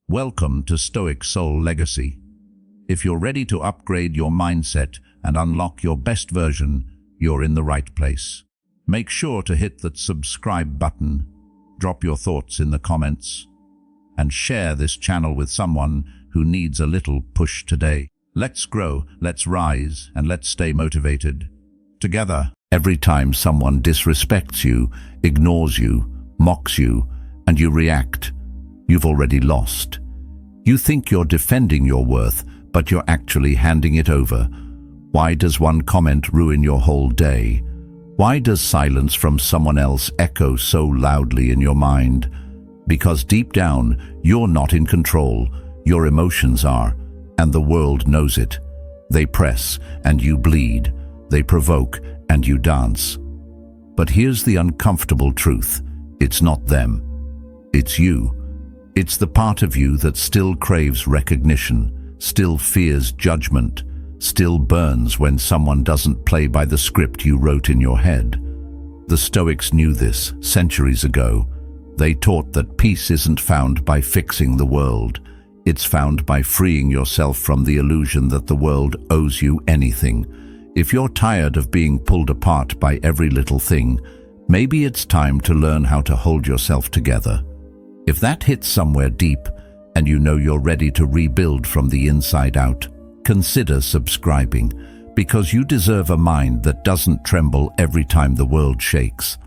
Welcome to Stoic Soul Legacy. If you're ready to upgrade your mindset and unlock your best version, you're in the right place. Make sure to hit that subscribe button, drop your thoughts in the comments, and share this channel with someone who needs a little push today. Let's grow, let's rise, and let's stay motivated together. Every time someone disrespects you, ignores you, mocks you, and you react, you've already lost. You think you're defending your worth, but you're actually handing it over. Why does one comment ruin your whole day? Why does silence from someone else echo so loudly in your mind? Because deep down, you're not in control. Your emotions are, and the world knows it. They press, and you bleed. They provoke, and you dance. But here's the uncomfortable truth. It's not them. It's you. It's the part of you that still craves recognition, still fears judgment, still burns when someone doesn't play by the script you wrote in your head. The Stoics knew this centuries ago. They taught that peace isn't found by fixing the world. It's found by freeing yourself from the illusion that the world owes you anything. If you're tired of being pulled apart by every little thing, maybe it's time to learn how to hold yourself together. If that hits somewhere deep, and you know you're ready to rebuild from the inside out, consider subscribing, because you deserve a mind that doesn't tremble every time the world shakes.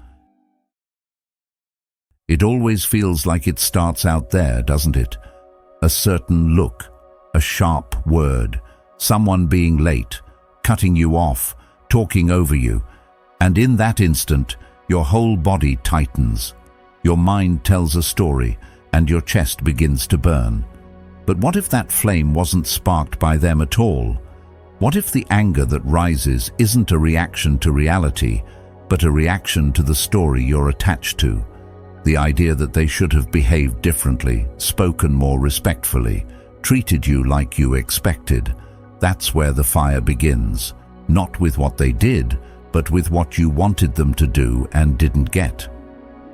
It always feels like it starts out there, doesn't it? A certain look, a sharp word, someone being late, cutting you off, talking over you, and in that instant, your whole body tightens. Your mind tells a story, and your chest begins to burn. But what if that flame wasn't sparked by them at all? What if the anger that rises isn't a reaction to reality, but a reaction to the story you're attached to? The idea that they should have behaved differently, spoken more respectfully, treated you like you expected. That's where the fire begins. Not with what they did, but with what you wanted them to do and didn't get.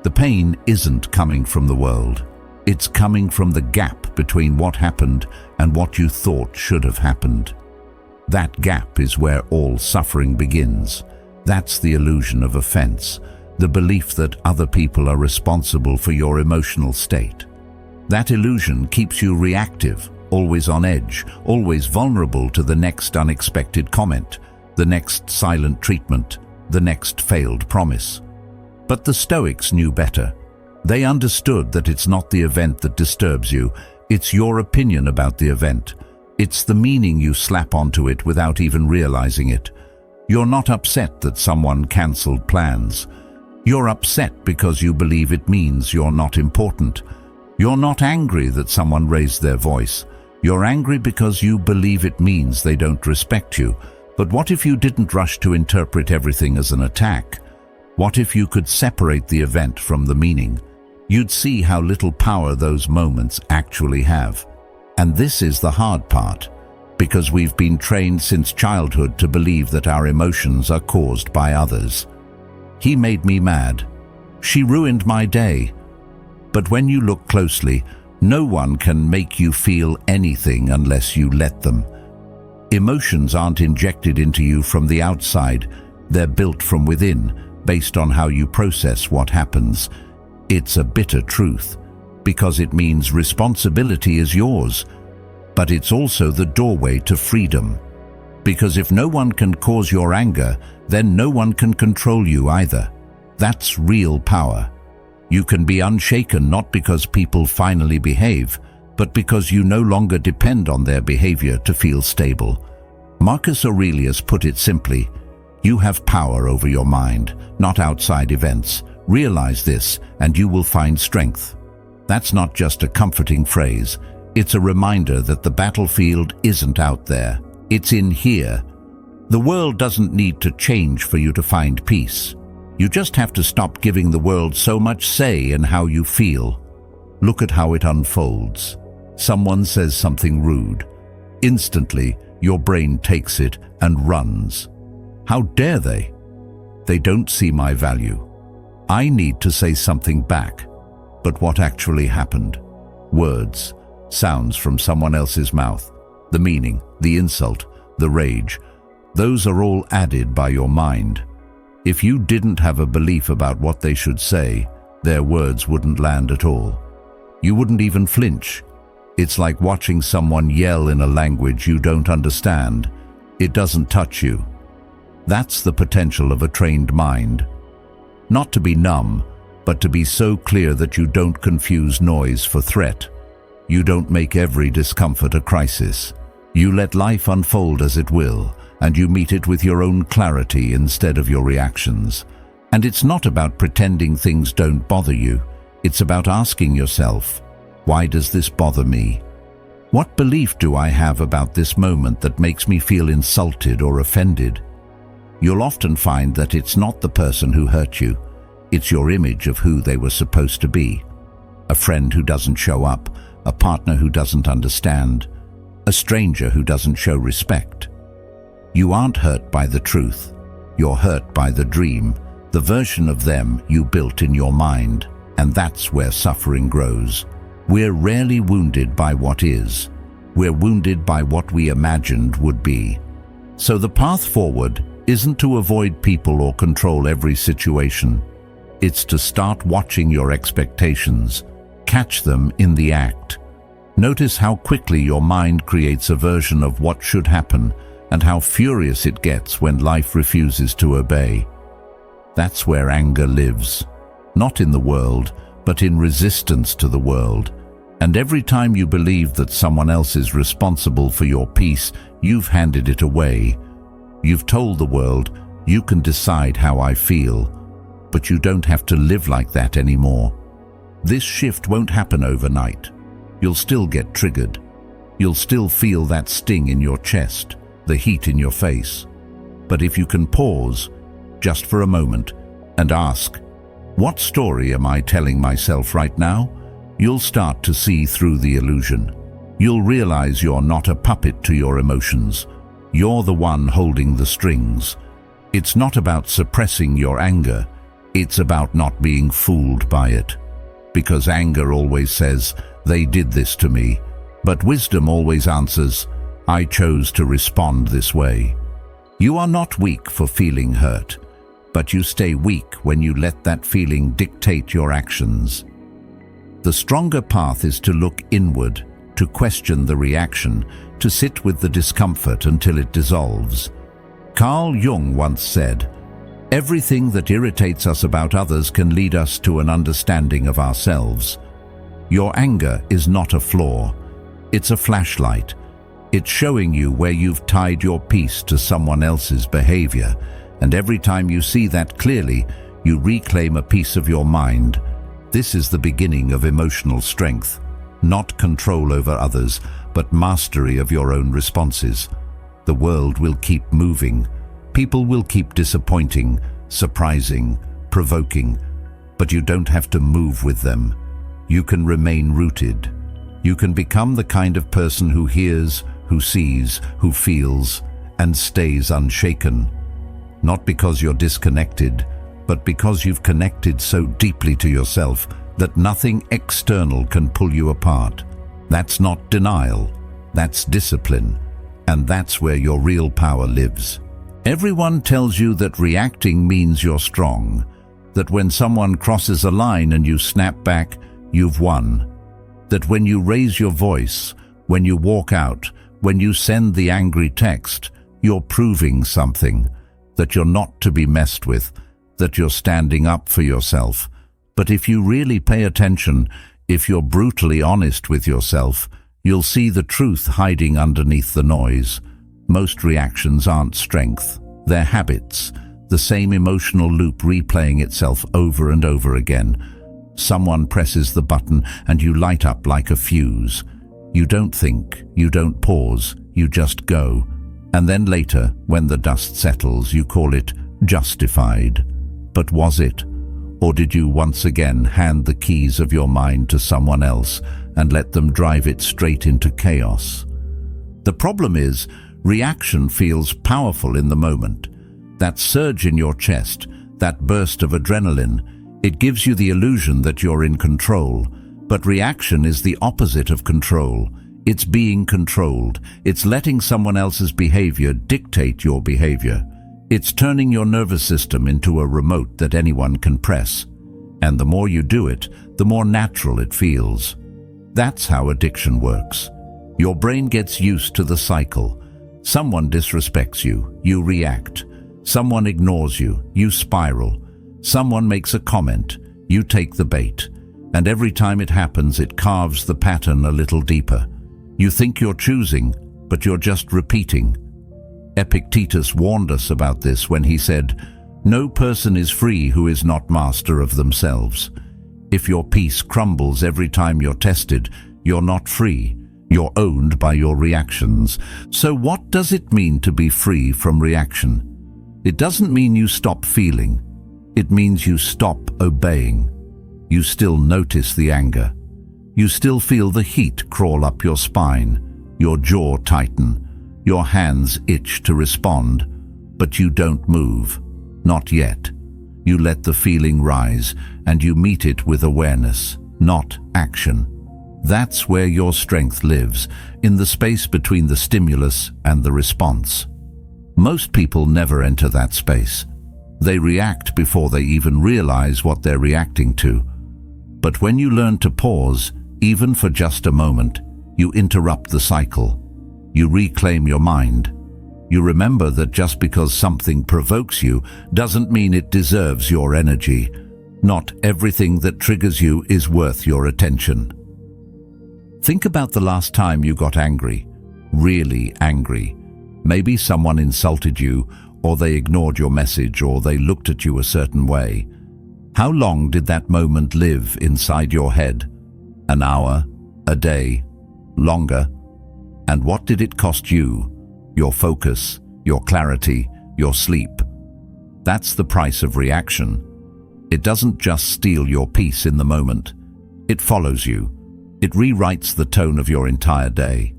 The pain isn't coming from the world. It's coming from the gap between what happened and what you thought should have happened. That gap is where all suffering begins. That's the illusion of offense, the belief that other people are responsible for your emotional state. That illusion keeps you reactive, always on edge, always vulnerable to the next unexpected comment, the next silent treatment, the next failed promise. But the Stoics knew better. They understood that it's not the event that disturbs you, it's your opinion about the event. It's the meaning you slap onto it without even realizing it. You're not upset that someone cancelled plans. You're upset because you believe it means you're not important. You're not angry that someone raised their voice. You're angry because you believe it means they don't respect you. But what if you didn't rush to interpret everything as an attack? What if you could separate the event from the meaning? You'd see how little power those moments actually have. And this is the hard part, because we've been trained since childhood to believe that our emotions are caused by others. He made me mad. She ruined my day. But when you look closely, no one can make you feel anything unless you let them. Emotions aren't injected into you from the outside. They're built from within, based on how you process what happens. It's a bitter truth, because it means responsibility is yours, but it's also the doorway to freedom. Because if no one can cause your anger, then no one can control you either. That's real power. You can be unshaken not because people finally behave, but because you no longer depend on their behavior to feel stable. Marcus Aurelius put it simply, you have power over your mind, not outside events. Realize this, and you will find strength. That's not just a comforting phrase. It's a reminder that the battlefield isn't out there. It's in here. The world doesn't need to change for you to find peace. You just have to stop giving the world so much say in how you feel. Look at how it unfolds. Someone says something rude. Instantly, your brain takes it and runs. How dare they? They don't see my value. I need to say something back. But what actually happened? Words. sounds from someone else's mouth, the meaning, the insult, the rage. Those are all added by your mind. If you didn't have a belief about what they should say, their words wouldn't land at all. You wouldn't even flinch. It's like watching someone yell in a language you don't understand. It doesn't touch you. That's the potential of a trained mind. Not to be numb, but to be so clear that you don't confuse noise for threat. You don't make every discomfort a crisis. You let life unfold as it will, and you meet it with your own clarity instead of your reactions. And it's not about pretending things don't bother you. It's about asking yourself, why does this bother me? What belief do I have about this moment that makes me feel insulted or offended? You'll often find that it's not the person who hurt you. It's your image of who they were supposed to be. A friend who doesn't show up, a partner who doesn't understand, a stranger who doesn't show respect. You aren't hurt by the truth. You're hurt by the dream, the version of them you built in your mind, and that's where suffering grows. We're rarely wounded by what is. We're wounded by what we imagined would be. So the path forward isn't to avoid people or control every situation. It's to start watching your expectations, catch them in the act. Notice how quickly your mind creates a version of what should happen and how furious it gets when life refuses to obey. That's where anger lives, not in the world, but in resistance to the world. And every time you believe that someone else is responsible for your peace, you've handed it away. You've told the world, you can decide how I feel, but you don't have to live like that anymore. This shift won't happen overnight. You'll still get triggered. You'll still feel that sting in your chest, the heat in your face. But if you can pause, just for a moment, and ask, what story am I telling myself right now? You'll start to see through the illusion. You'll realize you're not a puppet to your emotions. You're the one holding the strings. It's not about suppressing your anger. It's about not being fooled by it. Because anger always says, they did this to me. But wisdom always answers, I chose to respond this way. You are not weak for feeling hurt, but you stay weak when you let that feeling dictate your actions. The stronger path is to look inward, to question the reaction, to sit with the discomfort until it dissolves. Carl Jung once said, everything that irritates us about others can lead us to an understanding of ourselves. Your anger is not a flaw. It's a flashlight. It's showing you where you've tied your peace to someone else's behavior, and every time you see that clearly, you reclaim a piece of your mind. This is the beginning of emotional strength. Not control over others, but mastery of your own responses. The world will keep moving. People will keep disappointing, surprising, provoking, but you don't have to move with them. You can remain rooted. You can become the kind of person who hears, who sees, who feels, and stays unshaken. Not because you're disconnected, but because you've connected so deeply to yourself that nothing external can pull you apart. That's not denial, that's discipline, and that's where your real power lives. Everyone tells you that reacting means you're strong, that when someone crosses a line and you snap back, you've won. That when you raise your voice, when you walk out, when you send the angry text, you're proving something, that you're not to be messed with, that you're standing up for yourself. But if you really pay attention, if you're brutally honest with yourself, you'll see the truth hiding underneath the noise. Most reactions aren't strength, they're habits, the same emotional loop replaying itself over and over again. Someone presses the button and you light up like a fuse. You don't think, you don't pause, you just go. And then later, when the dust settles, you call it justified. But was it? Or did you once again hand the keys of your mind to someone else and let them drive it straight into chaos? The problem is, reaction feels powerful in the moment. That surge in your chest, that burst of adrenaline, it gives you the illusion that you're in control. But reaction is the opposite of control. It's being controlled. It's letting someone else's behavior dictate your behavior. It's turning your nervous system into a remote that anyone can press. And the more you do it, the more natural it feels. That's how addiction works. Your brain gets used to the cycle. Someone disrespects you, you react. Someone ignores you, you spiral. Someone makes a comment, you take the bait. And every time it happens, it carves the pattern a little deeper. You think you're choosing, but you're just repeating. Epictetus warned us about this when he said, "No person is free who is not master of themselves." If your peace crumbles every time you're tested, you're not free. You're owned by your reactions. So what does it mean to be free from reaction? It doesn't mean you stop feeling. It means you stop obeying. You still notice the anger. You still feel the heat crawl up your spine, your jaw tighten, your hands itch to respond, but you don't move. Not yet. You let the feeling rise, and you meet it with awareness, not action. That's where your strength lives, in the space between the stimulus and the response. Most people never enter that space. They react before they even realize what they're reacting to. But when you learn to pause, even for just a moment, you interrupt the cycle. You reclaim your mind. You remember that just because something provokes you doesn't mean it deserves your energy. Not everything that triggers you is worth your attention. Think about the last time you got angry, really angry. Maybe someone insulted you, or they ignored your message, or they looked at you a certain way. How long did that moment live inside your head? An hour? A day? Longer? And what did it cost you? Your focus, your clarity, your sleep. That's the price of reaction. It doesn't just steal your peace in the moment. It follows you. It rewrites the tone of your entire day.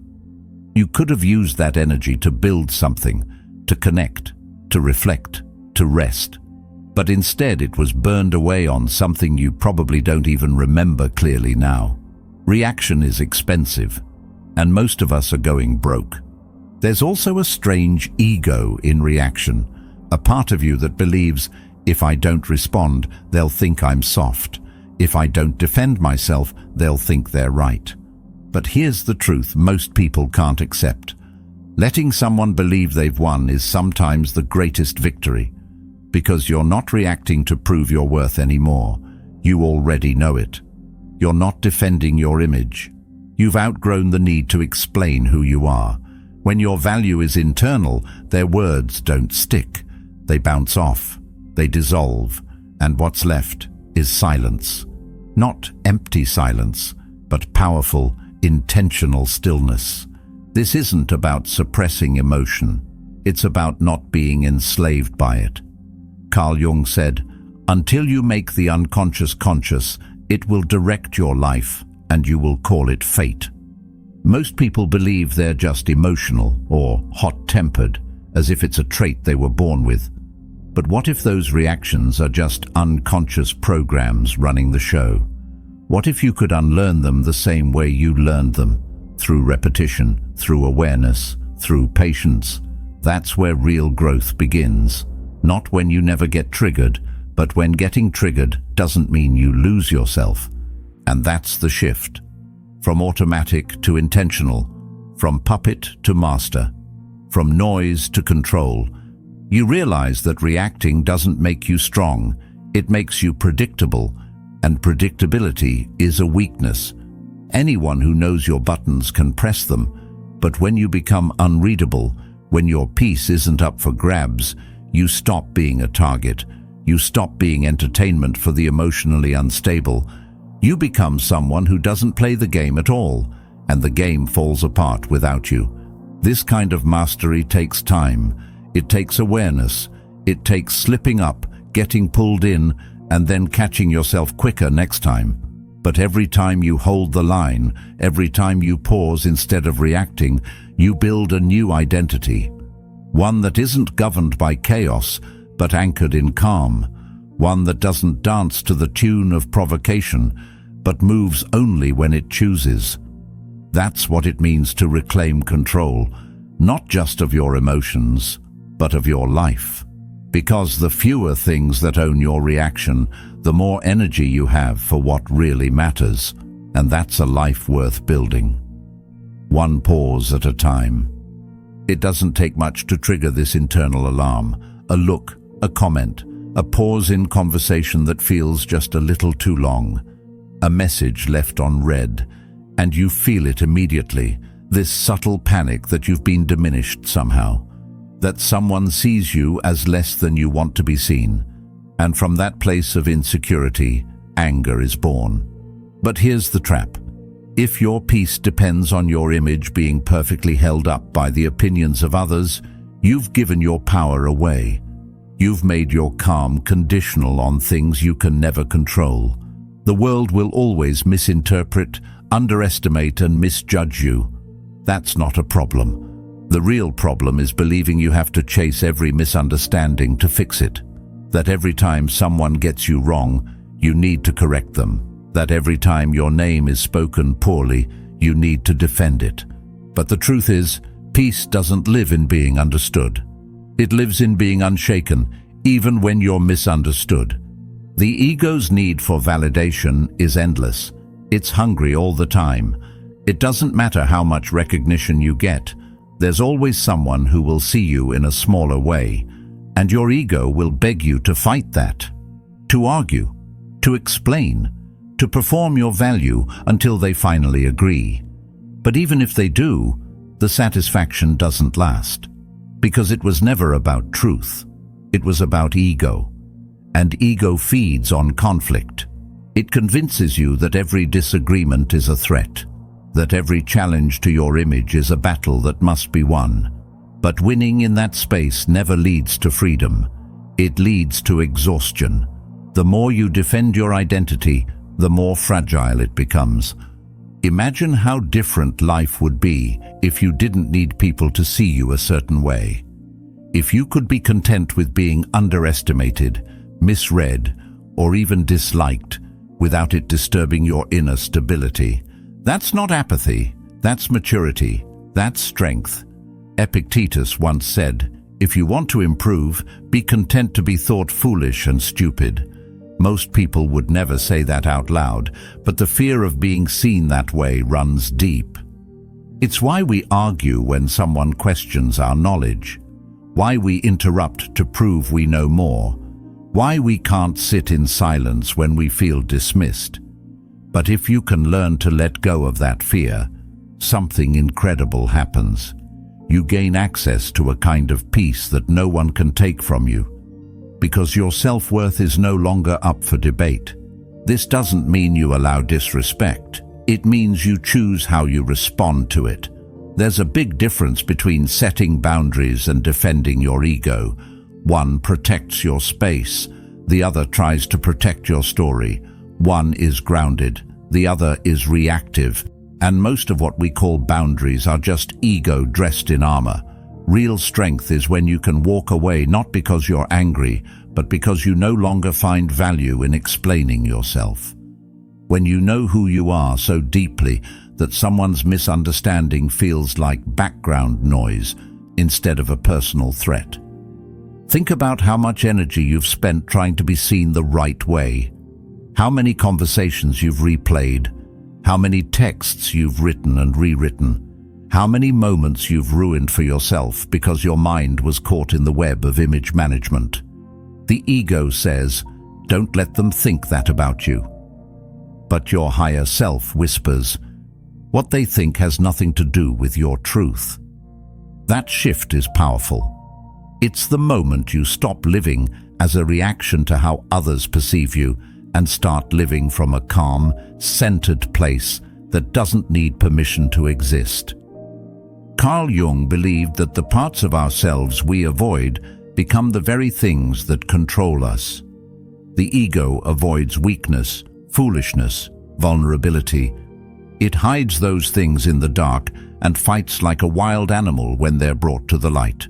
You could have used that energy to build something, to connect, to reflect, to rest. But instead it was burned away on something you probably don't even remember clearly now. Reaction is expensive, and most of us are going broke. There's also a strange ego in reaction, a part of you that believes, if I don't respond, they'll think I'm soft. If I don't defend myself, they'll think they're right. But here's the truth most people can't accept. Letting someone believe they've won is sometimes the greatest victory, because you're not reacting to prove your worth anymore. You already know it. You're not defending your image. You've outgrown the need to explain who you are. When your value is internal, their words don't stick. They bounce off, they dissolve, and what's left is silence. Not empty silence, but powerful, intentional stillness. This isn't about suppressing emotion. It's about not being enslaved by it. Carl Jung said, "Until you make the unconscious conscious, it will direct your life, and you will call it fate." Most people believe they're just emotional or hot-tempered, as if it's a trait they were born with. But what if those reactions are just unconscious programs running the show? What if you could unlearn them the same way you learned them? Through repetition, through awareness, through patience. That's where real growth begins. Not when you never get triggered, but when getting triggered doesn't mean you lose yourself. And that's the shift. From automatic to intentional, from puppet to master, from noise to control. You realize that reacting doesn't make you strong, it makes you predictable, and predictability is a weakness. Anyone who knows your buttons can press them, but when you become unreadable, when your peace isn't up for grabs, you stop being a target. You stop being entertainment for the emotionally unstable. You become someone who doesn't play the game at all, and the game falls apart without you. This kind of mastery takes time. It takes awareness. It takes slipping up, getting pulled in, and then catching yourself quicker next time. But every time you hold the line, every time you pause instead of reacting, you build a new identity. One that isn't governed by chaos, but anchored in calm. One that doesn't dance to the tune of provocation, but moves only when it chooses. That's what it means to reclaim control, not just of your emotions, but of your life. Because the fewer things that own your reaction, the more energy you have for what really matters, and that's a life worth building. One pause at a time. It doesn't take much to trigger this internal alarm. A look, a comment, a pause in conversation that feels just a little too long, a message left on read, and you feel it immediately, this subtle panic that you've been diminished somehow, that someone sees you as less than you want to be seen, and from that place of insecurity, anger is born. But here's the trap. If your peace depends on your image being perfectly held up by the opinions of others, you've given your power away. You've made your calm conditional on things you can never control. The world will always misinterpret, underestimate, and misjudge you. That's not a problem. The real problem is believing you have to chase every misunderstanding to fix it. That every time someone gets you wrong, you need to correct them. That every time your name is spoken poorly, you need to defend it. But the truth is, peace doesn't live in being understood. It lives in being unshaken, even when you're misunderstood. The ego's need for validation is endless. It's hungry all the time. It doesn't matter how much recognition you get. There's always someone who will see you in a smaller way, and your ego will beg you to fight that, to argue, to explain, to perform your value until they finally agree. But even if they do, the satisfaction doesn't last, because it was never about truth. It was about ego, and ego feeds on conflict. It convinces you that every disagreement is a threat, that every challenge to your image is a battle that must be won. But winning in that space never leads to freedom. It leads to exhaustion. The more you defend your identity, the more fragile it becomes. Imagine how different life would be if you didn't need people to see you a certain way. If you could be content with being underestimated, misread, or even disliked without it disturbing your inner stability. That's not apathy, that's maturity, that's strength. Epictetus once said, "If you want to improve, be content to be thought foolish and stupid." Most people would never say that out loud, but the fear of being seen that way runs deep. It's why we argue when someone questions our knowledge, why we interrupt to prove we know more, why we can't sit in silence when we feel dismissed. But if you can learn to let go of that fear, something incredible happens. You gain access to a kind of peace that no one can take from you, because your self-worth is no longer up for debate. This doesn't mean you allow disrespect. It means you choose how you respond to it. There's a big difference between setting boundaries and defending your ego. One protects your space, the other tries to protect your story. One is grounded, the other is reactive. And most of what we call boundaries are just ego dressed in armor. Real strength is when you can walk away not because you're angry, but because you no longer find value in explaining yourself. When you know who you are so deeply that someone's misunderstanding feels like background noise instead of a personal threat. Think about how much energy you've spent trying to be seen the right way. How many conversations you've replayed, how many texts you've written and rewritten, how many moments you've ruined for yourself because your mind was caught in the web of image management. The ego says, don't let them think that about you. But your higher self whispers, what they think has nothing to do with your truth. That shift is powerful. It's the moment you stop living as a reaction to how others perceive you and start living from a calm, centered place that doesn't need permission to exist. Carl Jung believed that the parts of ourselves we avoid become the very things that control us. The ego avoids weakness, foolishness, vulnerability. It hides those things in the dark and fights like a wild animal when they're brought to the light.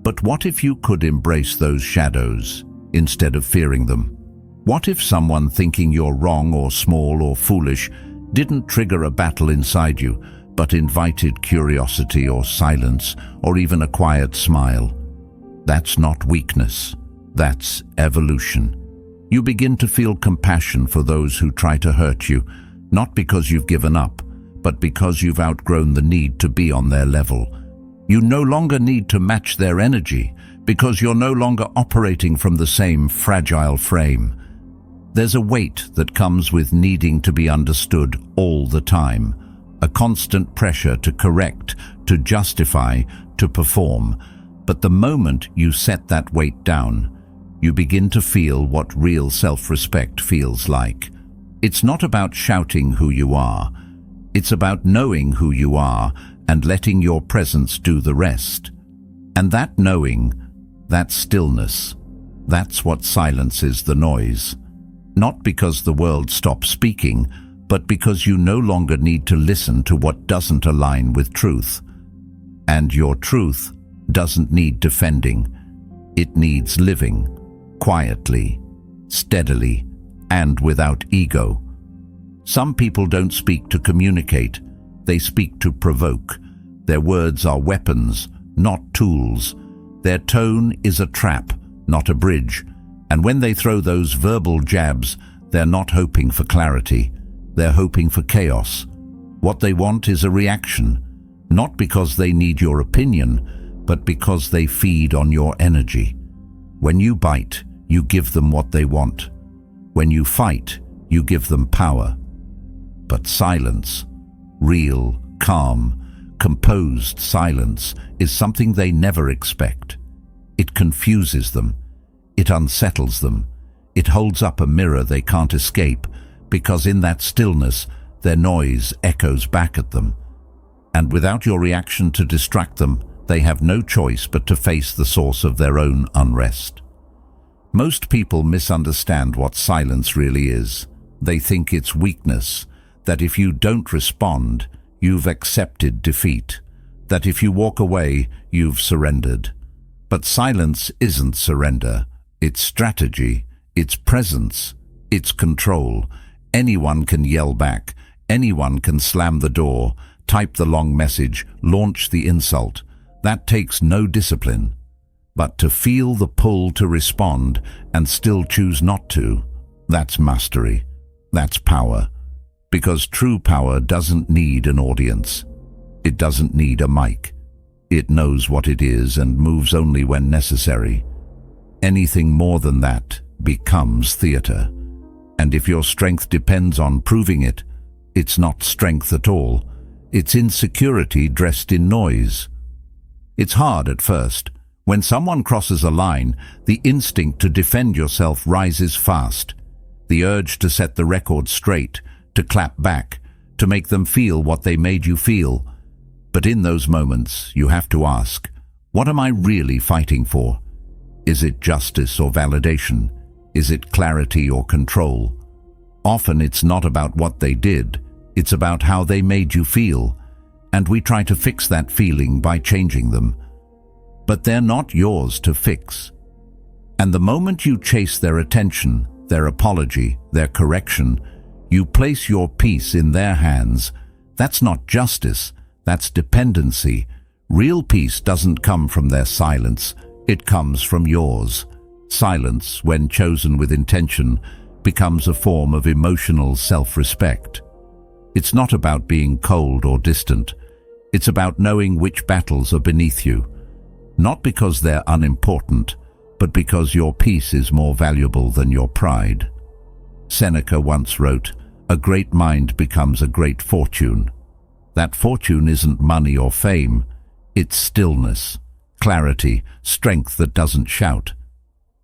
But what if you could embrace those shadows instead of fearing them? What if someone thinking you're wrong or small or foolish didn't trigger a battle inside you, but invited curiosity or silence or even a quiet smile? That's not weakness. That's evolution. You begin to feel compassion for those who try to hurt you, not because you've given up, but because you've outgrown the need to be on their level. You no longer need to match their energy because you're no longer operating from the same fragile frame. There's a weight that comes with needing to be understood all the time, a constant pressure to correct, to justify, to perform. But the moment you set that weight down, you begin to feel what real self-respect feels like. It's not about shouting who you are. It's about knowing who you are and letting your presence do the rest. And that knowing, that stillness, that's what silences the noise. Not because the world stops speaking, but because you no longer need to listen to what doesn't align with truth. And your truth doesn't need defending. It needs living, quietly, steadily, and without ego. Some people don't speak to communicate, they speak to provoke. Their words are weapons, not tools. Their tone is a trap, not a bridge. And when they throw those verbal jabs, they're not hoping for clarity. They're hoping for chaos. What they want is a reaction, not because they need your opinion, but because they feed on your energy. When you bite, you give them what they want. When you fight, you give them power. But silence, real, calm, composed silence, is something they never expect. It confuses them. It unsettles them. It holds up a mirror they can't escape, because in that stillness, their noise echoes back at them. And without your reaction to distract them, they have no choice but to face the source of their own unrest. Most people misunderstand what silence really is. They think it's weakness, that if you don't respond, you've accepted defeat, that if you walk away, you've surrendered. But silence isn't surrender. It's strategy, it's presence, it's control. Anyone can yell back, anyone can slam the door, type the long message, launch the insult. That takes no discipline. But to feel the pull to respond and still choose not to, that's mastery. That's power. Because true power doesn't need an audience. It doesn't need a mic. It knows what it is and moves only when necessary. Anything more than that becomes theater. And if your strength depends on proving it, it's not strength at all. It's insecurity dressed in noise. It's hard at first. When someone crosses a line, the instinct to defend yourself rises fast. The urge to set the record straight, to clap back, to make them feel what they made you feel. But in those moments, you have to ask, what am I really fighting for? Is it justice or validation? Is it clarity or control? Often it's not about what they did, it's about how they made you feel, and we try to fix that feeling by changing them. But they're not yours to fix. And the moment you chase their attention, their apology, their correction, you place your peace in their hands. That's not justice, that's dependency. Real peace doesn't come from their silence, it comes from yours. Silence, when chosen with intention, becomes a form of emotional self-respect. It's not about being cold or distant. It's about knowing which battles are beneath you. Not because they're unimportant, but because your peace is more valuable than your pride. Seneca once wrote, "A great mind becomes a great fortune." That fortune isn't money or fame, it's stillness, clarity, strength that doesn't shout.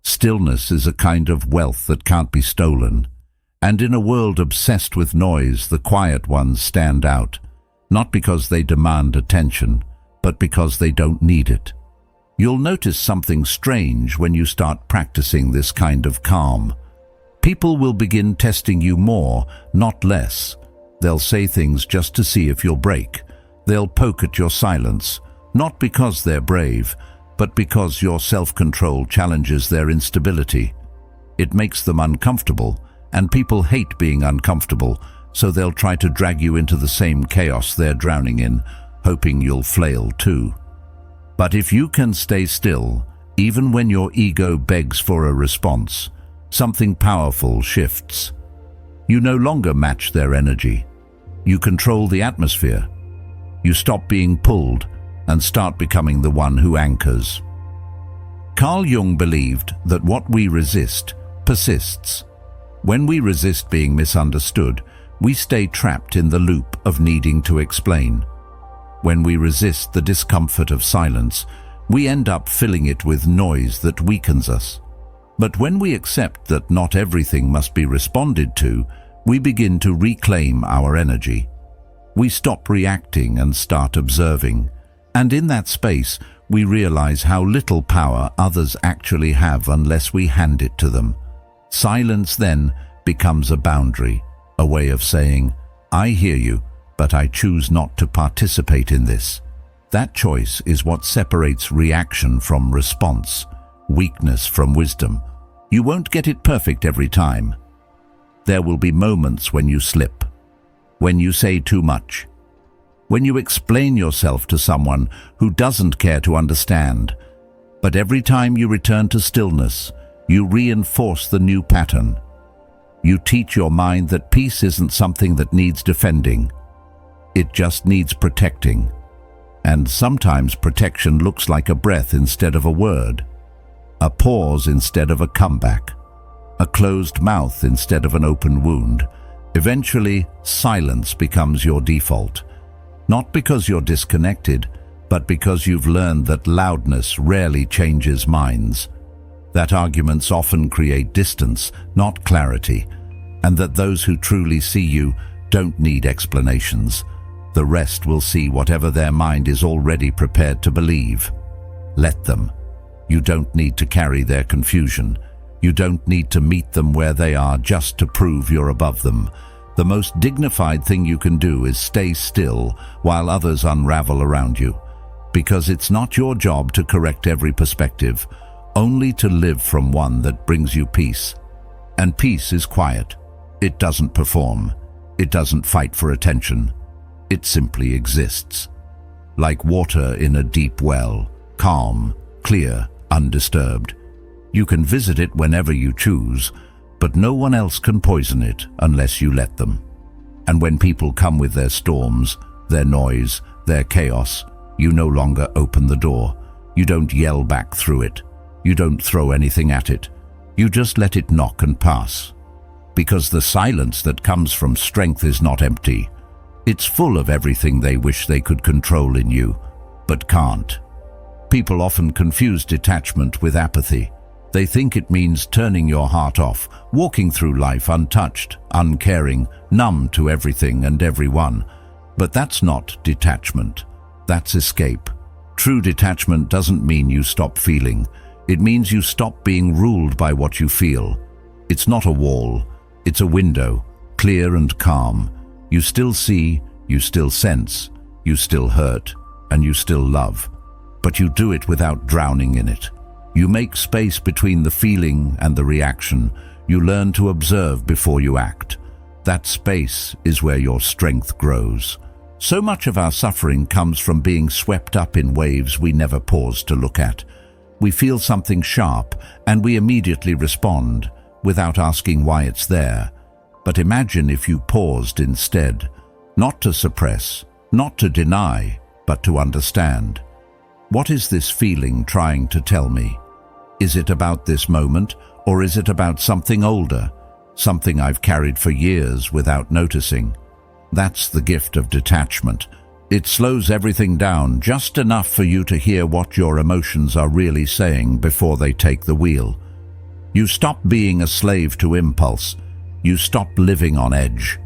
Stillness is a kind of wealth that can't be stolen. And in a world obsessed with noise, the quiet ones stand out, not because they demand attention, but because they don't need it. You'll notice something strange when you start practicing this kind of calm. People will begin testing you more, not less. They'll say things just to see if you'll break. They'll poke at your silence, not because they're brave, but because your self-control challenges their instability. It makes them uncomfortable, and people hate being uncomfortable, so they'll try to drag you into the same chaos they're drowning in, hoping you'll flail too. But if you can stay still, even when your ego begs for a response, something powerful shifts. You no longer match their energy. You control the atmosphere. You stop being pulled and start becoming the one who anchors. Carl Jung believed that what we resist persists. When we resist being misunderstood, we stay trapped in the loop of needing to explain. When we resist the discomfort of silence, we end up filling it with noise that weakens us. But when we accept that not everything must be responded to, we begin to reclaim our energy. We stop reacting and start observing. And in that space, we realize how little power others actually have unless we hand it to them. Silence then becomes a boundary, a way of saying, "I hear you, but I choose not to participate in this." That choice is what separates reaction from response, weakness from wisdom. You won't get it perfect every time. There will be moments when you slip, when you say too much, when you explain yourself to someone who doesn't care to understand. But every time you return to stillness, you reinforce the new pattern. You teach your mind that peace isn't something that needs defending. It just needs protecting. And sometimes protection looks like a breath instead of a word, a pause instead of a comeback, a closed mouth instead of an open wound. Eventually, silence becomes your default. Not because you're disconnected, but because you've learned that loudness rarely changes minds, that arguments often create distance, not clarity, and that those who truly see you don't need explanations. The rest will see whatever their mind is already prepared to believe. Let them. You don't need to carry their confusion. You don't need to meet them where they are just to prove you're above them. The most dignified thing you can do is stay still while others unravel around you. Because it's not your job to correct every perspective, only to live from one that brings you peace. And peace is quiet. It doesn't perform. It doesn't fight for attention. It simply exists. Like water in a deep well, calm, clear, undisturbed. You can visit it whenever you choose, but no one else can poison it unless you let them. And when people come with their storms, their noise, their chaos, you no longer open the door. You don't yell back through it. You don't throw anything at it. You just let it knock and pass. Because the silence that comes from strength is not empty. It's full of everything they wish they could control in you, but can't. People often confuse detachment with apathy. They think it means turning your heart off, walking through life untouched, uncaring, numb to everything and everyone. But that's not detachment. That's escape. True detachment doesn't mean you stop feeling. It means you stop being ruled by what you feel. It's not a wall. It's a window, clear and calm. You still see, you still sense, you still hurt, and you still love. But you do it without drowning in it. You make space between the feeling and the reaction. You learn to observe before you act. That space is where your strength grows. So much of our suffering comes from being swept up in waves we never pause to look at. We feel something sharp and we immediately respond without asking why it's there. But imagine if you paused instead, not to suppress, not to deny, but to understand. What is this feeling trying to tell me? Is it about this moment, or is it about something older, something I've carried for years without noticing? That's the gift of detachment. It slows everything down just enough for you to hear what your emotions are really saying before they take the wheel. You stop being a slave to impulse. You stop living on edge.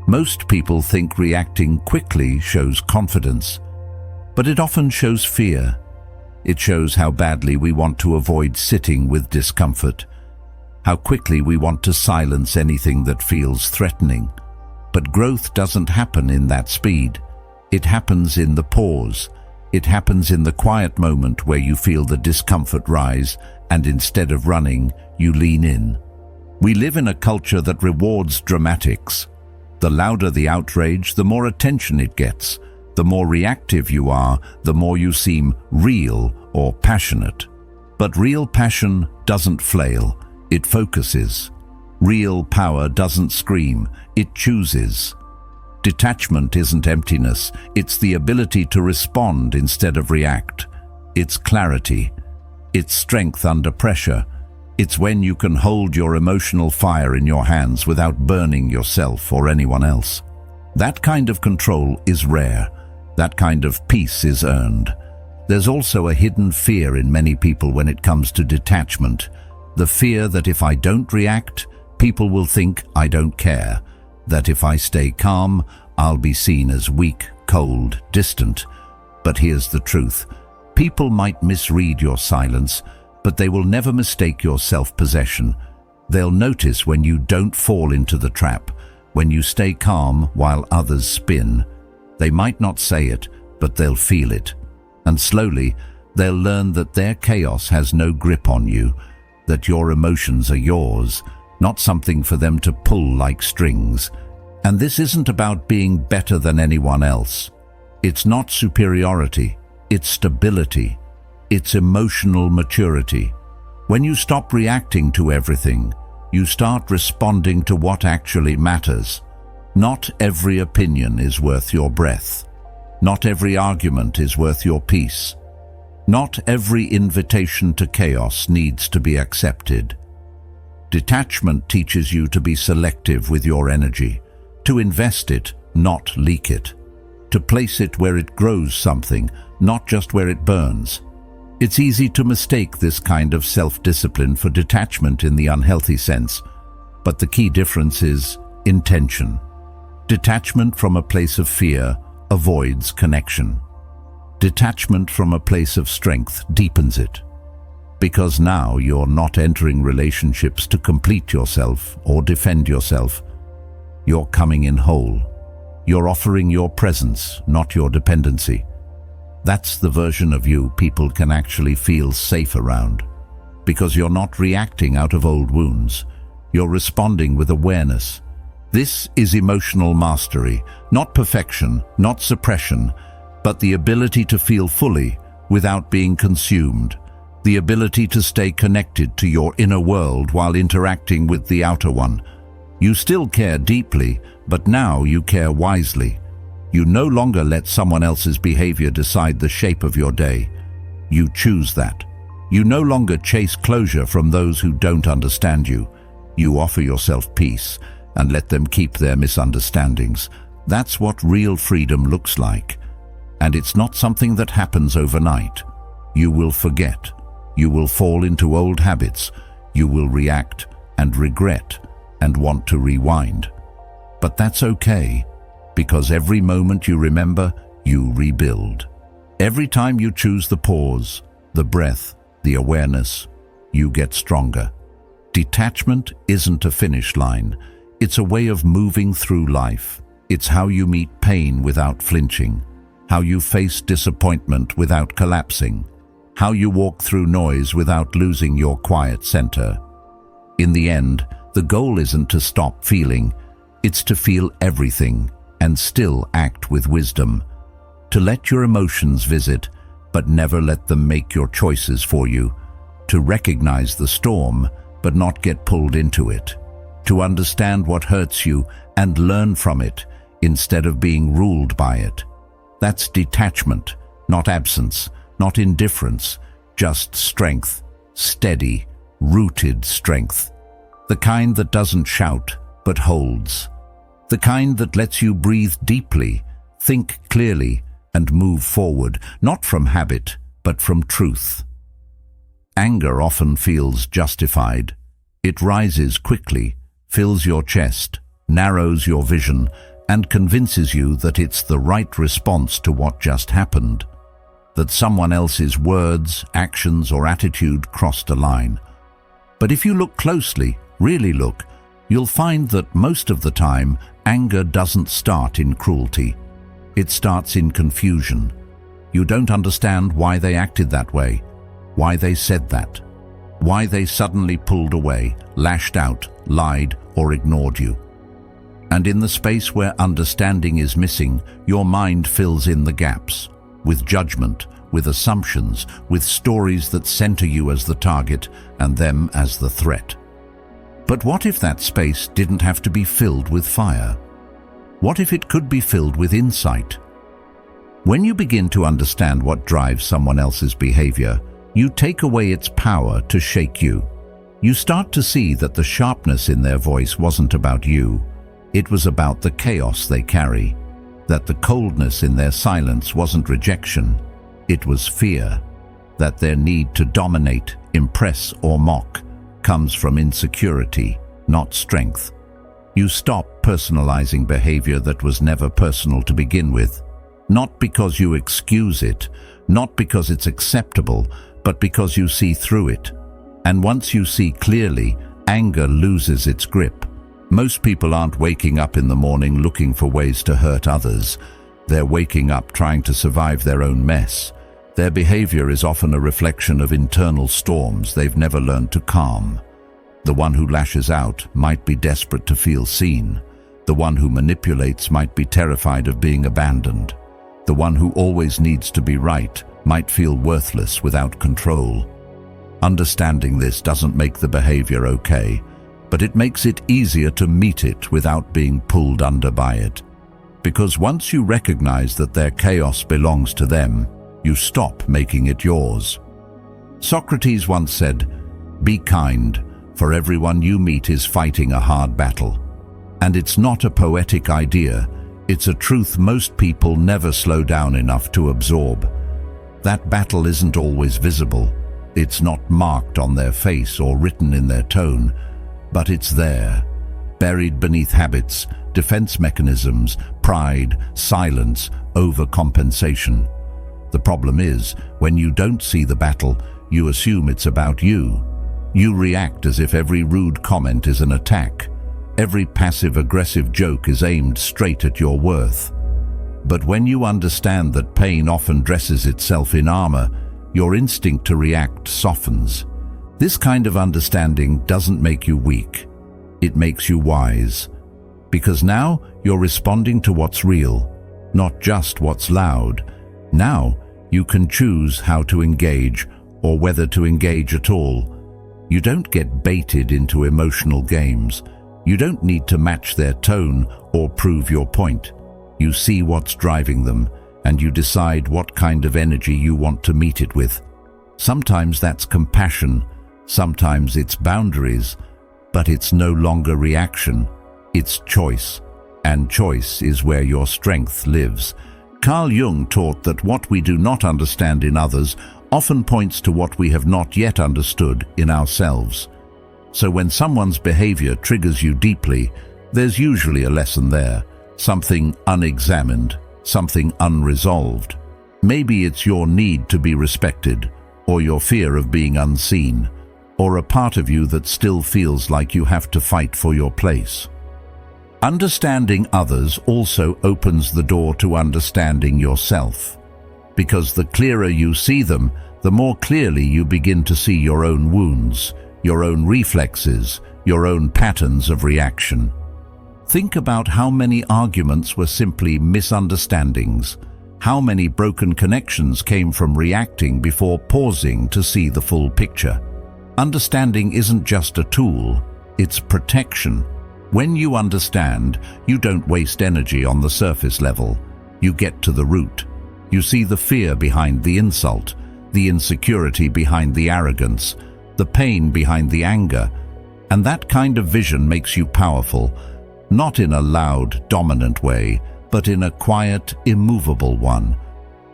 Most people think reacting quickly shows confidence, but it often shows fear. It shows how badly we want to avoid sitting with discomfort, how quickly we want to silence anything that feels threatening. But growth doesn't happen in that speed. It happens in the pause. It happens in the quiet moment where you feel the discomfort rise, and instead of running, you lean in. We live in a culture that rewards dramatics. The louder the outrage, the more attention it gets. The more reactive you are, the more you seem real or passionate. But real passion doesn't flail, it focuses. Real power doesn't scream, it chooses. Detachment isn't emptiness, it's the ability to respond instead of react. It's clarity. It's strength under pressure. It's when you can hold your emotional fire in your hands without burning yourself or anyone else. That kind of control is rare. That kind of peace is earned. There's also a hidden fear in many people when it comes to detachment. The fear that if I don't react, people will think I don't care. That if I stay calm, I'll be seen as weak, cold, distant. But here's the truth. People might misread your silence, but they will never mistake your self-possession. They'll notice when you don't fall into the trap, when you stay calm while others spin. They might not say it, but they'll feel it. And slowly, they'll learn that their chaos has no grip on you, that your emotions are yours, not something for them to pull like strings. And this isn't about being better than anyone else. It's not superiority, it's stability. It's emotional maturity. When you stop reacting to everything, you start responding to what actually matters. Not every opinion is worth your breath. Not every argument is worth your peace. Not every invitation to chaos needs to be accepted. Detachment teaches you to be selective with your energy, to invest it, not leak it, to place it where it grows something, not just where it burns. It's easy to mistake this kind of self-discipline for detachment in the unhealthy sense, but the key difference is intention. Detachment from a place of fear avoids connection. Detachment from a place of strength deepens it. Because now you're not entering relationships to complete yourself or defend yourself. You're coming in whole. You're offering your presence, not your dependency. That's the version of you people can actually feel safe around. Because you're not reacting out of old wounds. You're responding with awareness. This is emotional mastery, not perfection, not suppression, but the ability to feel fully without being consumed. The ability to stay connected to your inner world while interacting with the outer one. You still care deeply, but now you care wisely. You no longer let someone else's behavior decide the shape of your day. You choose that. You no longer chase closure from those who don't understand you. You offer yourself peace and let them keep their misunderstandings. That's what real freedom looks like. And it's not something that happens overnight. You will forget. You will fall into old habits. You will react and regret and want to rewind. But that's okay, because every moment you remember, you rebuild. Every time you choose the pause, the breath, the awareness, you get stronger. Detachment isn't a finish line. It's a way of moving through life. It's how you meet pain without flinching, how you face disappointment without collapsing, how you walk through noise without losing your quiet center. In the end, the goal isn't to stop feeling, it's to feel everything and still act with wisdom. To let your emotions visit, but never let them make your choices for you. To recognize the storm, but not get pulled into it. To understand what hurts you and learn from it instead of being ruled by it. That's detachment, not absence, not indifference, just strength, steady, rooted strength. The kind that doesn't shout, but holds. The kind that lets you breathe deeply, think clearly, and move forward, not from habit, but from truth. Anger often feels justified. It rises quickly, fills your chest, narrows your vision, and convinces you that it's the right response to what just happened, that someone else's words, actions, or attitude crossed a line. But if you look closely, really look, you'll find that most of the time, anger doesn't start in cruelty. It starts in confusion. You don't understand why they acted that way, why they said that. why they suddenly pulled away, lashed out, lied, or ignored you. And in the space where understanding is missing, your mind fills in the gaps, with judgment, with assumptions, with stories that center you as the target and them as the threat. But what if that space didn't have to be filled with fire? What if it could be filled with insight? When you begin to understand what drives someone else's behavior, you take away its power to shake you. You start to see that the sharpness in their voice wasn't about you. It was about the chaos they carry. That the coldness in their silence wasn't rejection. It was fear. That their need to dominate, impress, or mock comes from insecurity, not strength. You stop personalizing behavior that was never personal to begin with. Not because you excuse it, not because it's acceptable, but because you see through it. And once you see clearly, anger loses its grip. Most people aren't waking up in the morning looking for ways to hurt others. They're waking up trying to survive their own mess. Their behavior is often a reflection of internal storms they've never learned to calm. The one who lashes out might be desperate to feel seen. The one who manipulates might be terrified of being abandoned. The one who always needs to be right might feel worthless without control. Understanding this doesn't make the behavior okay, but it makes it easier to meet it without being pulled under by it. Because once you recognize that their chaos belongs to them, you stop making it yours. Socrates once said, "Be kind, for everyone you meet is fighting a hard battle." And it's not a poetic idea, it's a truth most people never slow down enough to absorb. That battle isn't always visible. It's not marked on their face or written in their tone, but it's there, buried beneath habits, defense mechanisms, pride, silence, overcompensation. The problem is, when you don't see the battle, you assume it's about you. You react as if every rude comment is an attack. Every passive-aggressive joke is aimed straight at your worth. But when you understand that pain often dresses itself in armor, your instinct to react softens. This kind of understanding doesn't make you weak. It makes you wise. Because now you're responding to what's real, not just what's loud. Now you can choose how to engage or whether to engage at all. You don't get baited into emotional games. You don't need to match their tone or prove your point. You see what's driving them, and you decide what kind of energy you want to meet it with. Sometimes that's compassion, sometimes it's boundaries, but it's no longer reaction, it's choice. And choice is where your strength lives. Carl Jung taught that what we do not understand in others often points to what we have not yet understood in ourselves. So when someone's behavior triggers you deeply, there's usually a lesson there, something unexamined, something unresolved. Maybe it's your need to be respected, or your fear of being unseen, or a part of you that still feels like you have to fight for your place. Understanding others also opens the door to understanding yourself. Because the clearer you see them, the more clearly you begin to see your own wounds, your own reflexes, your own patterns of reaction. Think about how many arguments were simply misunderstandings, how many broken connections came from reacting before pausing to see the full picture. Understanding isn't just a tool, it's protection. When you understand, you don't waste energy on the surface level. You get to the root. You see the fear behind the insult, the insecurity behind the arrogance, the pain behind the anger. And that kind of vision makes you powerful, not in a loud, dominant way, but in a quiet, immovable one.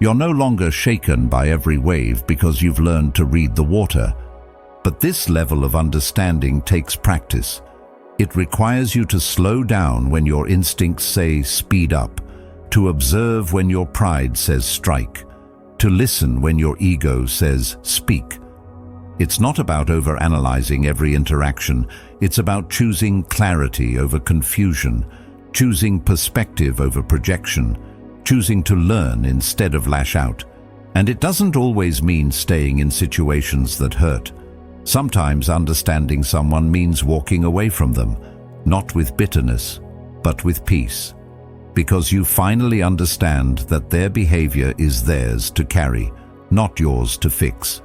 You're no longer shaken by every wave because you've learned to read the water. But this level of understanding takes practice. It requires you to slow down when your instincts say speed up, to observe when your pride says strike, to listen when your ego says speak. It's not about overanalyzing every interaction. It's about choosing clarity over confusion, choosing perspective over projection, choosing to learn instead of lash out. And it doesn't always mean staying in situations that hurt. Sometimes understanding someone means walking away from them, not with bitterness, but with peace, because you finally understand that their behavior is theirs to carry, not yours to fix.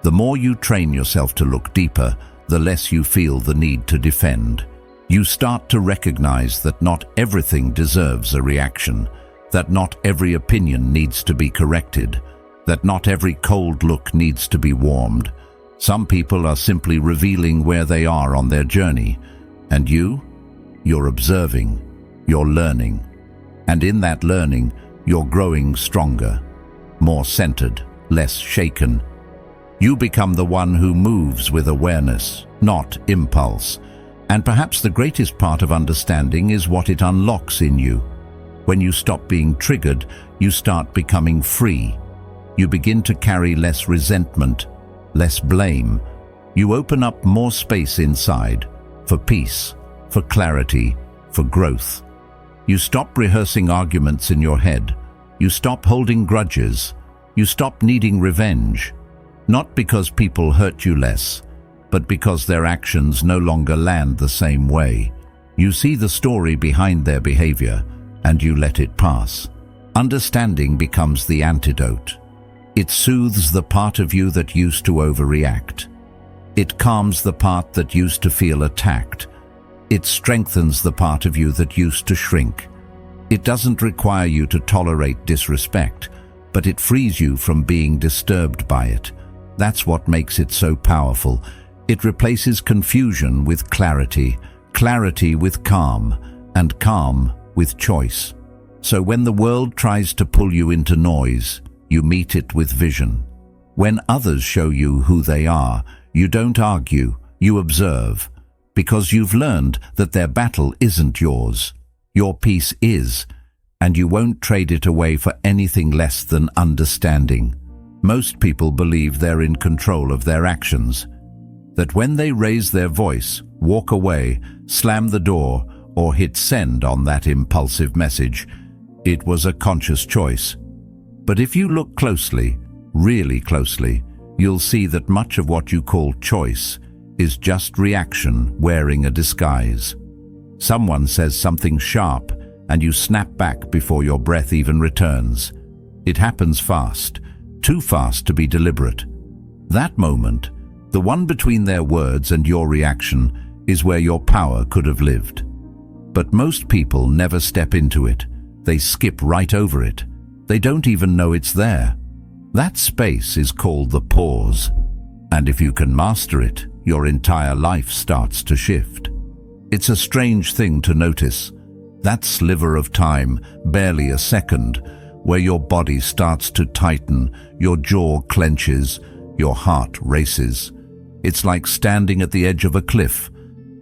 The more you train yourself to look deeper, the less you feel the need to defend. You start to recognize that not everything deserves a reaction, that not every opinion needs to be corrected, that not every cold look needs to be warmed. Some people are simply revealing where they are on their journey, and you're observing, you're learning. And in that learning, you're growing stronger, more centered, less shaken. You become the one who moves with awareness, not impulse. And perhaps the greatest part of understanding is what it unlocks in you. When you stop being triggered, you start becoming free. You begin to carry less resentment, less blame. You open up more space inside, for peace, for clarity, for growth. You stop rehearsing arguments in your head. You stop holding grudges. You stop needing revenge. Not because people hurt you less, but because their actions no longer land the same way. You see the story behind their behavior, and you let it pass. Understanding becomes the antidote. It soothes the part of you that used to overreact. It calms the part that used to feel attacked. It strengthens the part of you that used to shrink. It doesn't require you to tolerate disrespect, but it frees you from being disturbed by it. That's what makes it so powerful. It replaces confusion with clarity, clarity with calm, and calm with choice. So when the world tries to pull you into noise, you meet it with vision. When others show you who they are, you don't argue, you observe, because you've learned that their battle isn't yours. Your peace is, and you won't trade it away for anything less than understanding. Most people believe they're in control of their actions, that when they raise their voice, walk away, slam the door, or hit send on that impulsive message, it was a conscious choice. But if you look closely, really closely, you'll see that much of what you call choice is just reaction wearing a disguise. Someone says something sharp, and you snap back before your breath even returns. It happens fast, too fast to be deliberate. That moment, the one between their words and your reaction, is where your power could have lived. But most people never step into it. They skip right over it. They don't even know it's there. That space is called the pause. And if you can master it, your entire life starts to shift. It's a strange thing to notice. That sliver of time, barely a second, where your body starts to tighten, your jaw clenches, your heart races. It's like standing at the edge of a cliff.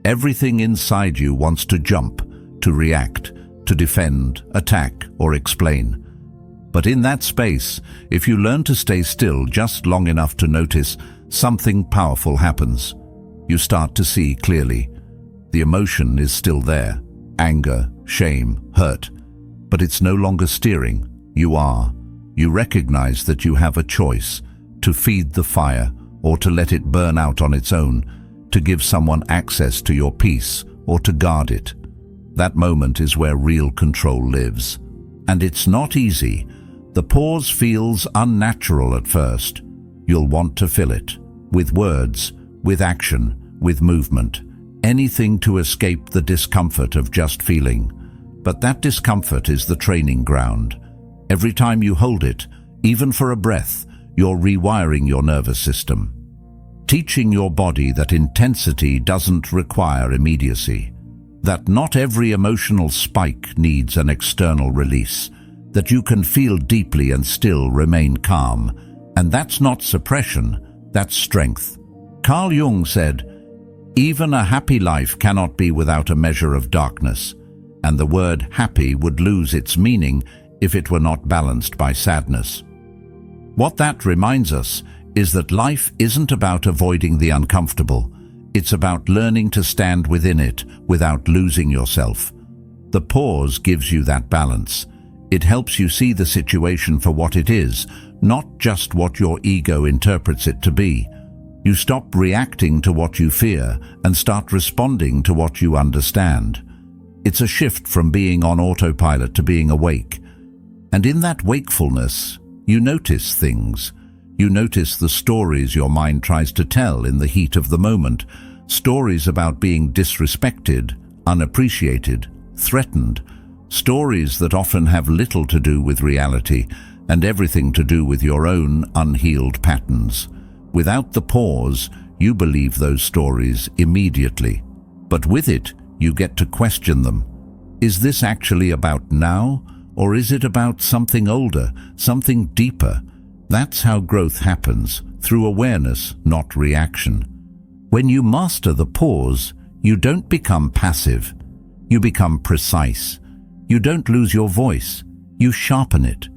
Everything inside you wants to jump, to react, to defend, attack, or explain. But in that space, if you learn to stay still just long enough to notice, something powerful happens. You start to see clearly. The emotion is still there. Anger, shame, hurt. But it's no longer steering. You are. You recognize that you have a choice to feed the fire or to let it burn out on its own, to give someone access to your peace or to guard it. That moment is where real control lives. And it's not easy. The pause feels unnatural at first. You'll want to fill it with words, with action, with movement, anything to escape the discomfort of just feeling. But that discomfort is the training ground. Every time you hold it, even for a breath, you're rewiring your nervous system, teaching your body that intensity doesn't require immediacy, that not every emotional spike needs an external release, that you can feel deeply and still remain calm. And that's not suppression, that's strength. Carl Jung said, "Even a happy life cannot be without a measure of darkness," and the word happy would lose its meaning if it were not balanced by sadness. What that reminds us is that life isn't about avoiding the uncomfortable. It's about learning to stand within it without losing yourself. The pause gives you that balance. It helps you see the situation for what it is, not just what your ego interprets it to be. You stop reacting to what you fear and start responding to what you understand. It's a shift from being on autopilot to being awake. And in that wakefulness, you notice things. You notice the stories your mind tries to tell in the heat of the moment. Stories about being disrespected, unappreciated, threatened. Stories that often have little to do with reality and everything to do with your own unhealed patterns. Without the pause, you believe those stories immediately. But with it, you get to question them. Is this actually about now, or is it about something older, something deeper? That's how growth happens, through awareness, not reaction. When you master the pause, you don't become passive. You become precise. You don't lose your voice. You sharpen it.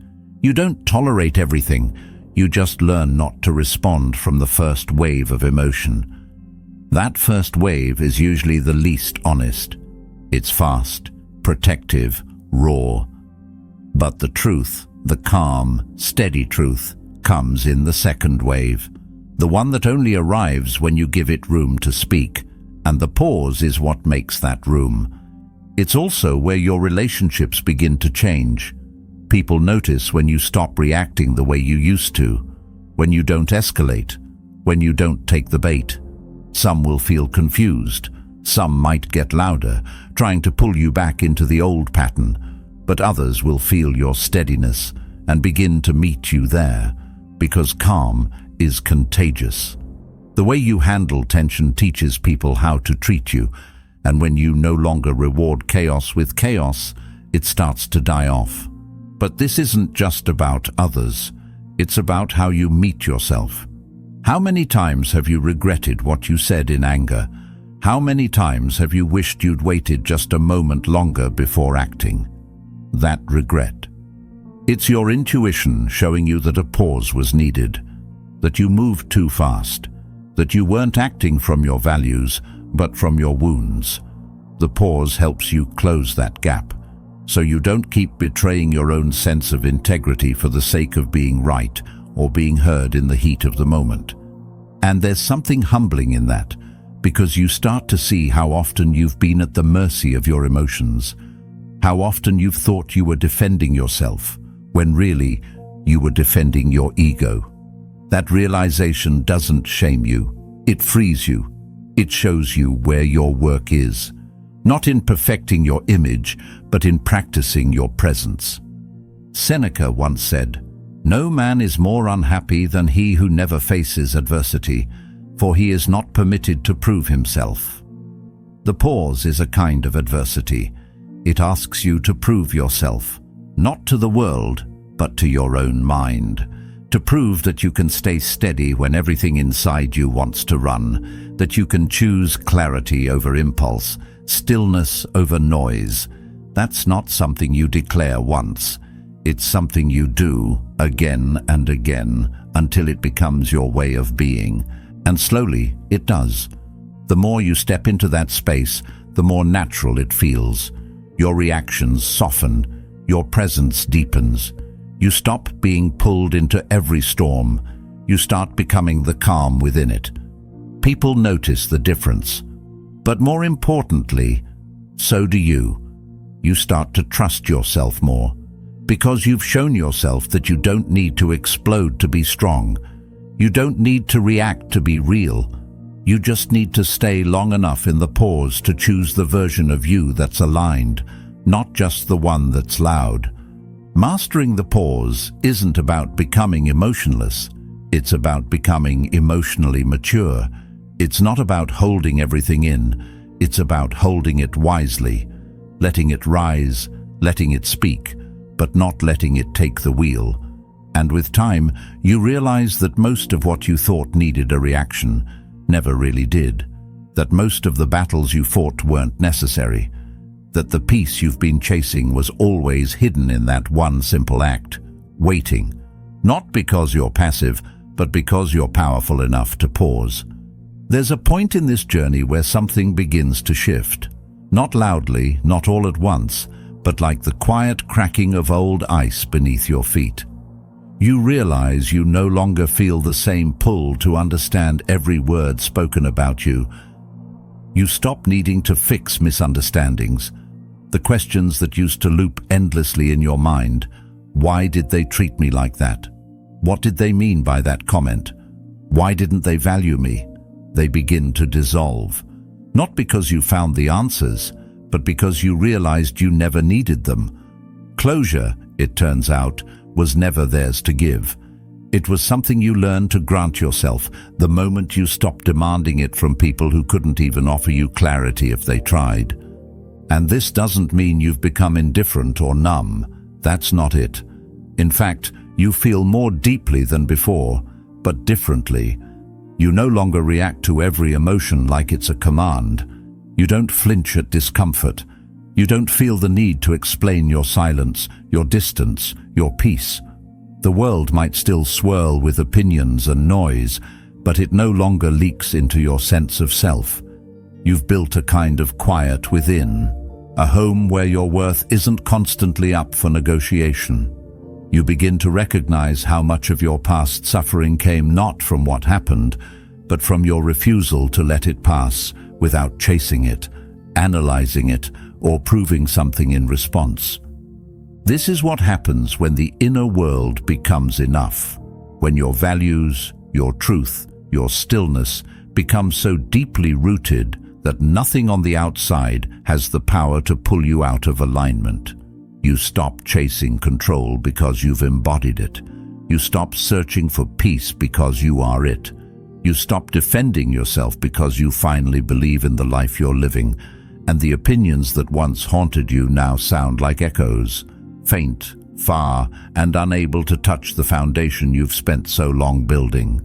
You don't tolerate everything. You just learn not to respond from the first wave of emotion. That first wave is usually the least honest. It's fast, protective, raw. But the truth, the calm, steady truth, comes in the second wave, the one that only arrives when you give it room to speak, and the pause is what makes that room. It's also where your relationships begin to change. People notice when you stop reacting the way you used to, when you don't escalate, when you don't take the bait. Some will feel confused. Some might get louder, trying to pull you back into the old pattern, but others will feel your steadiness and begin to meet you there, because calm is contagious. The way you handle tension teaches people how to treat you, and when you no longer reward chaos with chaos, it starts to die off. But this isn't just about others. It's about how you meet yourself. How many times have you regretted what you said in anger? How many times have you wished you'd waited just a moment longer before acting? That regret. It's your intuition showing you that a pause was needed, that you moved too fast, that you weren't acting from your values, but from your wounds. The pause helps you close that gap, so you don't keep betraying your own sense of integrity for the sake of being right or being heard in the heat of the moment. And there's something humbling in that, because you start to see how often you've been at the mercy of your emotions, how often you've thought you were defending yourself, when really you were defending your ego. That realization doesn't shame you, it frees you. It shows you where your work is, not in perfecting your image, but in practicing your presence. Seneca once said, "No man is more unhappy than he who never faces adversity, for he is not permitted to prove himself." The pause is a kind of adversity. It asks you to prove yourself, not to the world, but to your own mind. To prove that you can stay steady when everything inside you wants to run, that you can choose clarity over impulse, stillness over noise. That's not something you declare once. It's something you do again and again until it becomes your way of being. And slowly it does. The more you step into that space, the more natural it feels. Your reactions soften, your presence deepens. You stop being pulled into every storm. You start becoming the calm within it. People notice the difference. But more importantly, so do you. You start to trust yourself more, because you've shown yourself that you don't need to explode to be strong. You don't need to react to be real. You just need to stay long enough in the pause to choose the version of you that's aligned, not just the one that's loud. Mastering the pause isn't about becoming emotionless. It's about becoming emotionally mature. It's not about holding everything in. It's about holding it wisely, letting it rise, letting it speak, but not letting it take the wheel. And with time, you realize that most of what you thought needed a reaction never really did, that most of the battles you fought weren't necessary, that the peace you've been chasing was always hidden in that one simple act, waiting, not because you're passive, but because you're powerful enough to pause. There's a point in this journey where something begins to shift, not loudly, not all at once, but like the quiet cracking of old ice beneath your feet. You realize you no longer feel the same pull to understand every word spoken about you. You stop needing to fix misunderstandings. The questions that used to loop endlessly in your mind. Why did they treat me like that? What did they mean by that comment? Why didn't they value me? They begin to dissolve. Not because you found the answers, but because you realized you never needed them. Closure, it turns out, was never theirs to give. It was something you learned to grant yourself the moment you stopped demanding it from people who couldn't even offer you clarity if they tried. And this doesn't mean you've become indifferent or numb. That's not it. In fact, you feel more deeply than before, but differently. You no longer react to every emotion like it's a command. You don't flinch at discomfort. You don't feel the need to explain your silence, your distance, your peace. The world might still swirl with opinions and noise, but it no longer leaks into your sense of self. You've built a kind of quiet within, a home where your worth isn't constantly up for negotiation. You begin to recognize how much of your past suffering came not from what happened, but from your refusal to let it pass without chasing it, analyzing it, or proving something in response. This is what happens when the inner world becomes enough, when your values, your truth, your stillness become so deeply rooted that nothing on the outside has the power to pull you out of alignment. You stop chasing control because you've embodied it. You stop searching for peace because you are it. You stop defending yourself because you finally believe in the life you're living, and the opinions that once haunted you now sound like echoes, faint, far, and unable to touch the foundation you've spent so long building.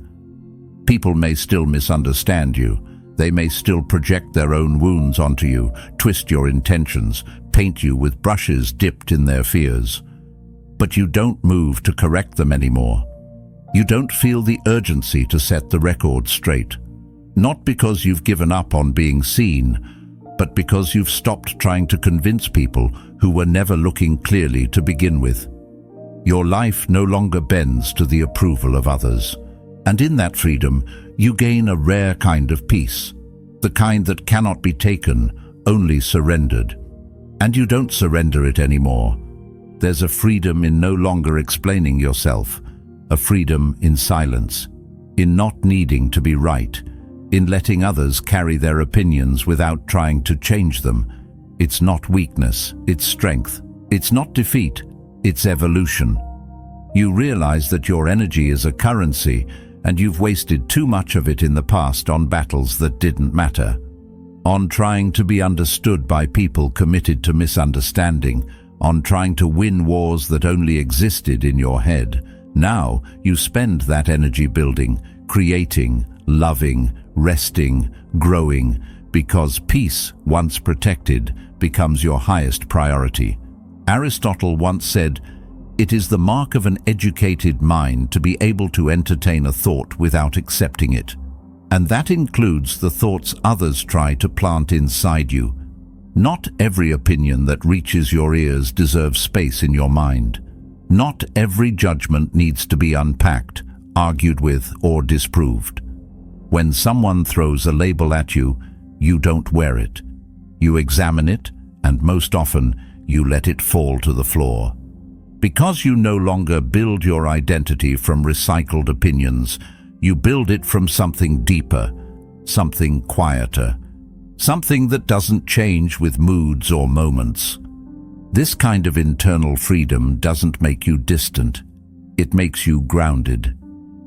People may still misunderstand you. They may still project their own wounds onto you, twist your intentions, paint you with brushes dipped in their fears. But you don't move to correct them anymore. You don't feel the urgency to set the record straight. Not because you've given up on being seen, but because you've stopped trying to convince people who were never looking clearly to begin with. Your life no longer bends to the approval of others. And in that freedom, you gain a rare kind of peace, the kind that cannot be taken, only surrendered. And you don't surrender it anymore. There's a freedom in no longer explaining yourself, a freedom in silence, in not needing to be right, in letting others carry their opinions without trying to change them. It's not weakness, it's strength. It's not defeat, it's evolution. You realize that your energy is a currency, and you've wasted too much of it in the past on battles that didn't matter, on trying to be understood by people committed to misunderstanding, on trying to win wars that only existed in your head. Now you spend that energy building, creating, loving, resting, growing, because peace, once protected, becomes your highest priority. Aristotle once said, "It is the mark of an educated mind to be able to entertain a thought without accepting it." And that includes the thoughts others try to plant inside you. Not every opinion that reaches your ears deserves space in your mind. Not every judgment needs to be unpacked, argued with, or disproved. When someone throws a label at you, you don't wear it. You examine it, and most often, you let it fall to the floor. Because you no longer build your identity from recycled opinions, you build it from something deeper, something quieter, something that doesn't change with moods or moments. This kind of internal freedom doesn't make you distant. It makes you grounded.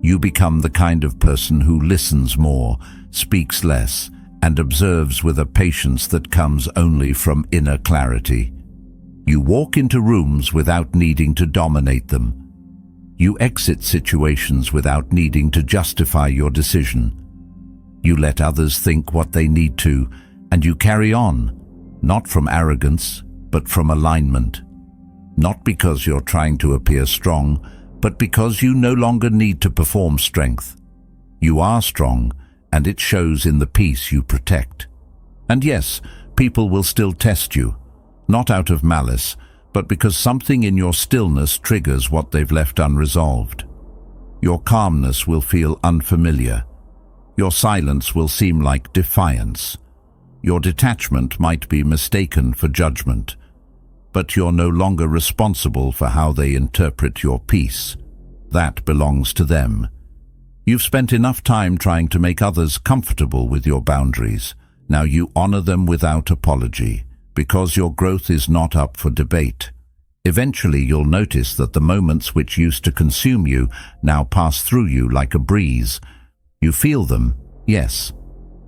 You become the kind of person who listens more, speaks less, and observes with a patience that comes only from inner clarity. You walk into rooms without needing to dominate them. You exit situations without needing to justify your decision. You let others think what they need to, and you carry on, not from arrogance, but from alignment. Not because you're trying to appear strong, but because you no longer need to perform strength. You are strong, and it shows in the peace you protect. And yes, people will still test you, not out of malice, but because something in your stillness triggers what they've left unresolved. Your calmness will feel unfamiliar. Your silence will seem like defiance. Your detachment might be mistaken for judgment, but you're no longer responsible for how they interpret your peace. That belongs to them. You've spent enough time trying to make others comfortable with your boundaries. Now you honor them without apology, because your growth is not up for debate. Eventually you'll notice that the moments which used to consume you now pass through you like a breeze. You feel them, yes,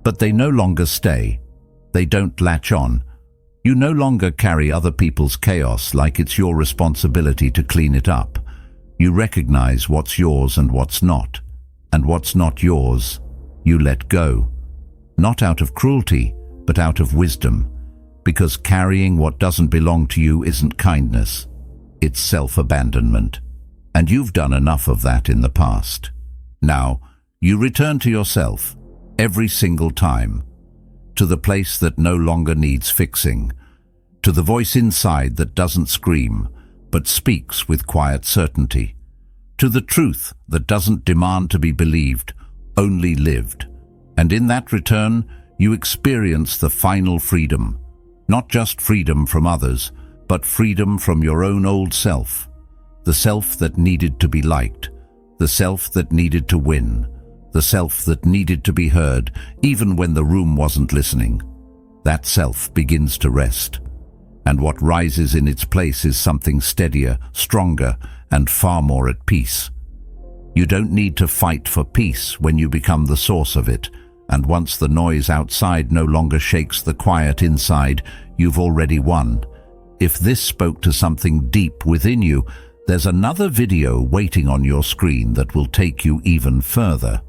but they no longer stay. They don't latch on. You no longer carry other people's chaos like it's your responsibility to clean it up. You recognize what's yours and what's not. And what's not yours, you let go. Not out of cruelty, but out of wisdom. Because carrying what doesn't belong to you isn't kindness. It's self-abandonment. And you've done enough of that in the past. Now, you return to yourself, every single time. To the place that no longer needs fixing. To the voice inside that doesn't scream, but speaks with quiet certainty. To the truth that doesn't demand to be believed, only lived. And in that return, you experience the final freedom. Not just freedom from others, but freedom from your own old self. The self that needed to be liked. The self that needed to win. The self that needed to be heard, even when the room wasn't listening. That self begins to rest. And what rises in its place is something steadier, stronger, and far more at peace. You don't need to fight for peace when you become the source of it, and once the noise outside no longer shakes the quiet inside, you've already won. If this spoke to something deep within you, there's another video waiting on your screen that will take you even further.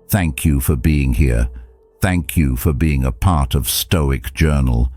Thank you for being here. Thank you for being a part of Stoic Journal.